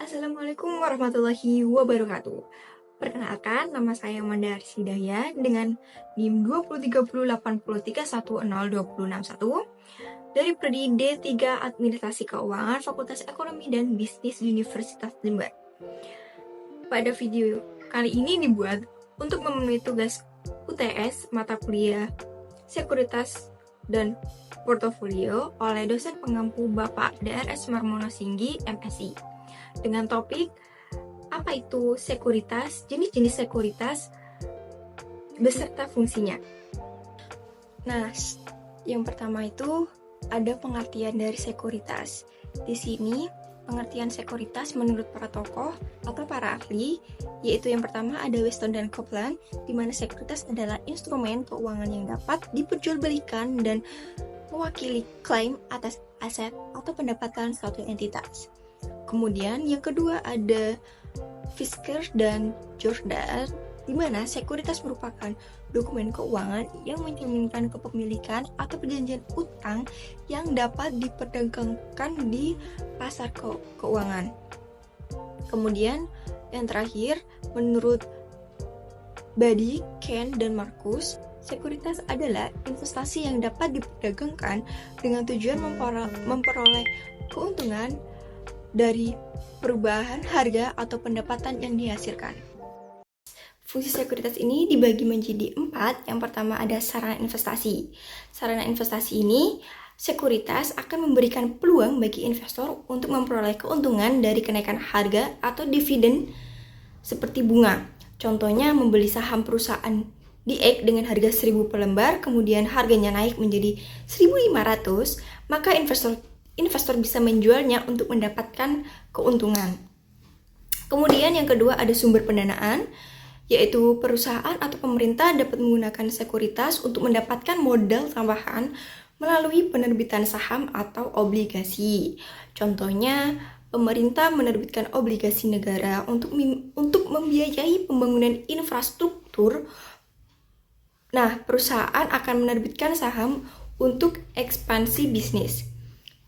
Assalamualaikum warahmatullahi wabarakatuh. Perkenalkan, nama saya Mandar Hidayah dengan NIM 203083102061 dari Prodi D3 Administrasi Keuangan Fakultas Ekonomi dan Bisnis Universitas Jember. Pada video kali ini dibuat untuk memenuhi tugas UTS mata kuliah Sekuritas dan Portofolio oleh dosen pengampu Bapak DRS Marmono Singgi, MSI. Dengan topik apa itu sekuritas, jenis-jenis sekuritas, beserta fungsinya. Nah, yang pertama itu ada pengertian dari sekuritas. Di sini pengertian sekuritas menurut para tokoh atau para ahli, yaitu yang pertama ada Weston dan Copeland, di mana sekuritas adalah instrumen keuangan yang dapat diperjualbelikan dan mewakili klaim atas aset atau pendapatan suatu entitas. Kemudian yang kedua ada Fisker dan Jordan, di mana sekuritas merupakan dokumen keuangan yang mencerminkan kepemilikan atau perjanjian utang yang dapat diperdagangkan di pasar keuangan. Kemudian yang terakhir, menurut Buddy, Ken, dan Marcus, sekuritas adalah investasi yang dapat diperdagangkan dengan tujuan memperoleh keuntungan dari perubahan harga atau pendapatan yang dihasilkan. Fungsi sekuritas ini dibagi menjadi 4. Yang pertama ada sarana investasi. Sarana investasi ini, sekuritas akan memberikan peluang bagi investor untuk memperoleh keuntungan dari kenaikan harga atau dividen seperti bunga. Contohnya membeli saham perusahaan di X dengan harga 1.000 per lembar, kemudian harganya naik menjadi 1.500, maka investor bisa menjualnya untuk mendapatkan keuntungan. Kemudian yang kedua ada sumber pendanaan, yaitu perusahaan atau pemerintah dapat menggunakan sekuritas untuk mendapatkan modal tambahan melalui penerbitan saham atau obligasi. Contohnya, pemerintah menerbitkan obligasi negara untuk membiayai pembangunan infrastruktur. Nah, perusahaan akan menerbitkan saham untuk ekspansi bisnis.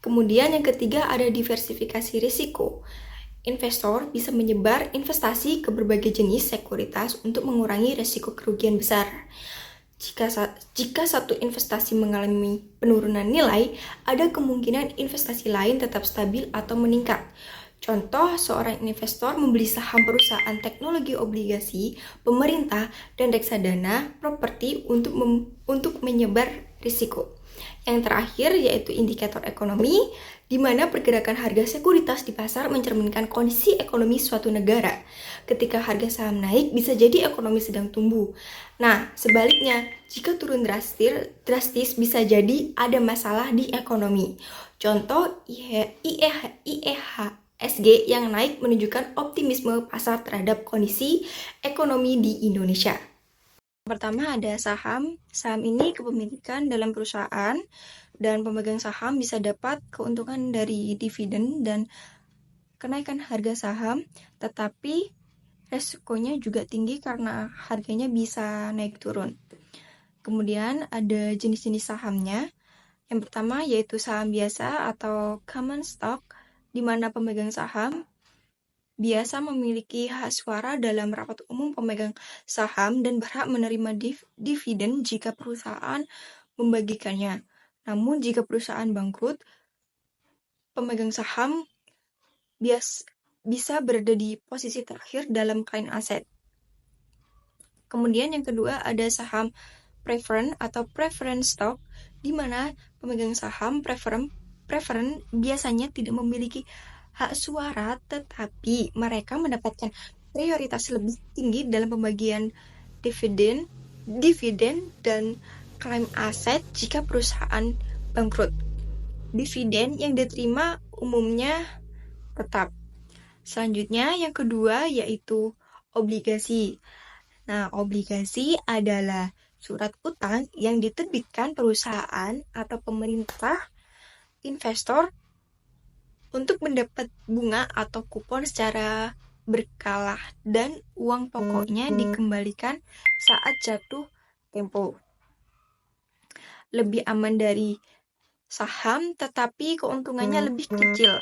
Kemudian yang ketiga ada diversifikasi risiko. Investor bisa menyebar investasi ke berbagai jenis sekuritas untuk mengurangi risiko kerugian besar. Jika satu investasi mengalami penurunan nilai, ada kemungkinan investasi lain tetap stabil atau meningkat. Contoh, seorang investor membeli saham perusahaan teknologi obligasi, pemerintah, dan reksadana properti untuk menyebar risiko. Yang terakhir yaitu indikator ekonomi, di mana pergerakan harga sekuritas di pasar mencerminkan kondisi ekonomi suatu negara. Ketika harga saham naik, bisa jadi ekonomi sedang tumbuh. Nah, sebaliknya, jika turun drastis bisa jadi ada masalah di ekonomi. Contoh, IHSG yang naik menunjukkan optimisme pasar terhadap kondisi ekonomi di Indonesia. Pertama ada saham. Saham ini kepemilikan dalam perusahaan dan pemegang saham bisa dapat keuntungan dari dividen dan kenaikan harga saham, tetapi resikonya juga tinggi karena harganya bisa naik turun. Kemudian ada jenis-jenis sahamnya. Yang pertama yaitu saham biasa atau common stock, di mana pemegang saham biasa memiliki hak suara dalam rapat umum pemegang saham dan berhak menerima dividen jika perusahaan membagikannya. Namun jika perusahaan bangkrut, pemegang saham bisa berada di posisi terakhir dalam klien aset. Kemudian yang kedua ada saham preference atau preference stock, di mana pemegang saham preference biasanya tidak memiliki hak suara, tetapi mereka mendapatkan prioritas lebih tinggi dalam pembagian dividen dan klaim aset jika perusahaan bangkrut. Dividen yang diterima umumnya tetap. Selanjutnya yang kedua yaitu obligasi. Nah, obligasi adalah surat utang yang diterbitkan perusahaan atau pemerintah investor untuk mendapat bunga atau kupon secara berkala dan uang pokoknya dikembalikan saat jatuh tempo. Lebih aman dari saham, tetapi keuntungannya lebih kecil.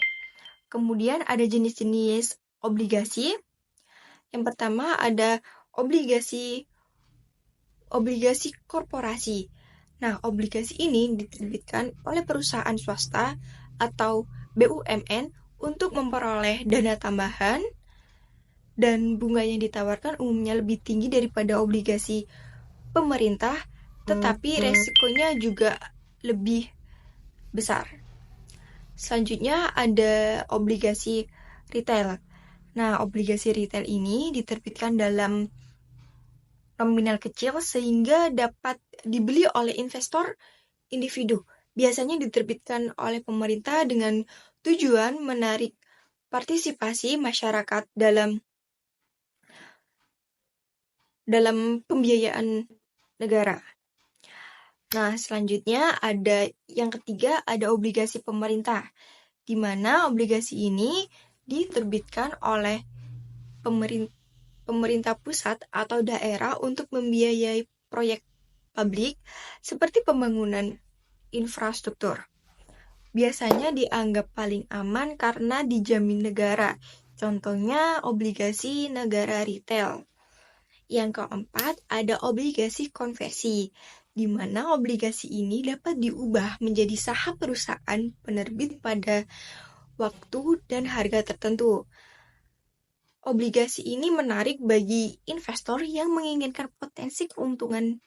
Kemudian ada jenis-jenis obligasi. Yang pertama ada obligasi korporasi. Nah, obligasi ini diterbitkan oleh perusahaan swasta atau BUMN untuk memperoleh dana tambahan, dan bunga yang ditawarkan umumnya lebih tinggi daripada obligasi pemerintah, tetapi resikonya juga lebih besar. Selanjutnya ada obligasi retail. Nah, obligasi retail ini diterbitkan dalam nominal kecil sehingga dapat dibeli oleh investor individu. Biasanya diterbitkan oleh pemerintah dengan tujuan menarik partisipasi masyarakat dalam pembiayaan negara. Nah, selanjutnya ada yang ketiga, ada obligasi pemerintah, di mana obligasi ini diterbitkan oleh pemerintah pusat atau daerah untuk membiayai proyek publik seperti pembangunan infrastruktur. Biasanya dianggap paling aman karena dijamin negara. Contohnya obligasi negara retail. Yang keempat, ada obligasi konversi, di mana obligasi ini dapat diubah menjadi saham perusahaan penerbit pada waktu dan harga tertentu. Obligasi ini menarik bagi investor yang menginginkan potensi keuntungan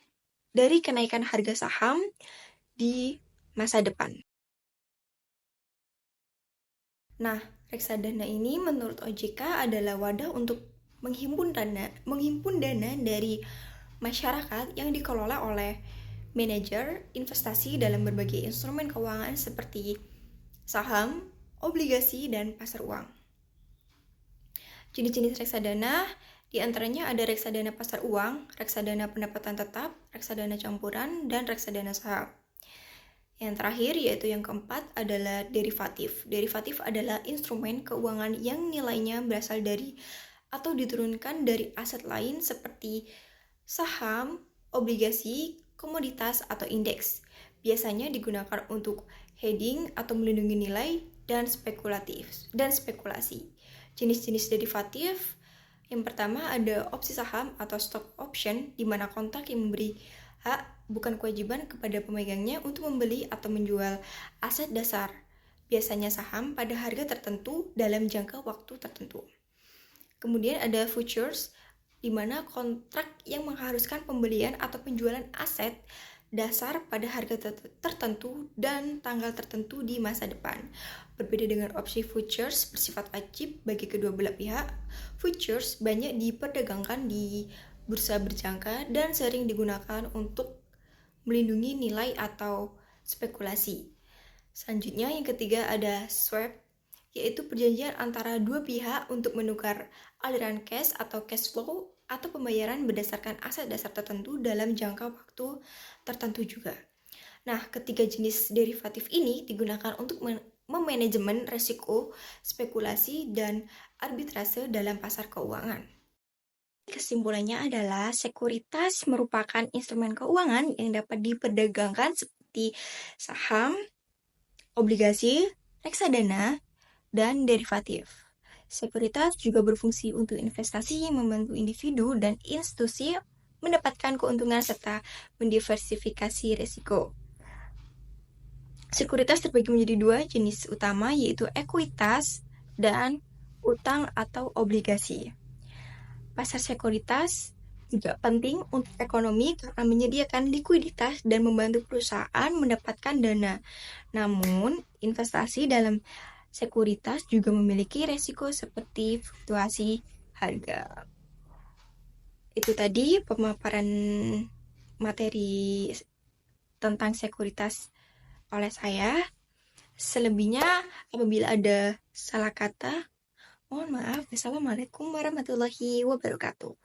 dari kenaikan harga saham di masa depan. Nah, reksadana ini menurut OJK adalah wadah untuk menghimpun dana dari masyarakat yang dikelola oleh manajer investasi dalam berbagai instrumen keuangan seperti saham, obligasi, dan pasar uang. Jenis-jenis reksadana diantaranya ada reksadana pasar uang, reksadana pendapatan tetap, reksadana campuran, dan reksadana saham. Yang terakhir yaitu yang keempat adalah derivatif. Derivatif adalah instrumen keuangan yang nilainya berasal dari atau diturunkan dari aset lain seperti saham, obligasi, komoditas, atau indeks. Biasanya digunakan untuk hedging atau melindungi nilai dan spekulasi. Jenis-jenis derivatif yang pertama ada opsi saham atau stock option, di mana kontrak yang memberi hak bukan kewajiban kepada pemegangnya untuk membeli atau menjual aset dasar, biasanya saham pada harga tertentu dalam jangka waktu tertentu. Kemudian ada futures, di mana kontrak yang mengharuskan pembelian atau penjualan aset dasar pada harga tertentu dan tanggal tertentu di masa depan. Berbeda dengan opsi futures bersifat wajib bagi kedua belah pihak, futures banyak diperdagangkan di bursa berjangka dan sering digunakan untuk melindungi nilai atau spekulasi. Selanjutnya yang ketiga ada swap, yaitu perjanjian antara dua pihak untuk menukar aliran cash atau cash flow atau pembayaran berdasarkan aset dasar tertentu dalam jangka waktu tertentu juga. Nah, ketiga jenis derivatif ini digunakan untuk memanajemen resiko, spekulasi, dan arbitrase dalam pasar keuangan. Kesimpulannya adalah sekuritas merupakan instrumen keuangan yang dapat diperdagangkan seperti saham, obligasi, reksadana, dan derivatif. Sekuritas juga berfungsi untuk investasi yang membantu individu dan institusi mendapatkan keuntungan serta mendiversifikasi risiko. Sekuritas terbagi menjadi dua jenis utama, yaitu ekuitas dan utang atau obligasi. Pasar sekuritas juga penting untuk ekonomi karena menyediakan likuiditas dan membantu perusahaan mendapatkan dana. Namun, investasi dalam sekuritas juga memiliki resiko seperti fluktuasi harga. Itu tadi pemaparan materi tentang sekuritas oleh saya. Selebihnya, apabila ada salah kata, mohon maaf. Wassalamualaikum warahmatullahi wabarakatuh.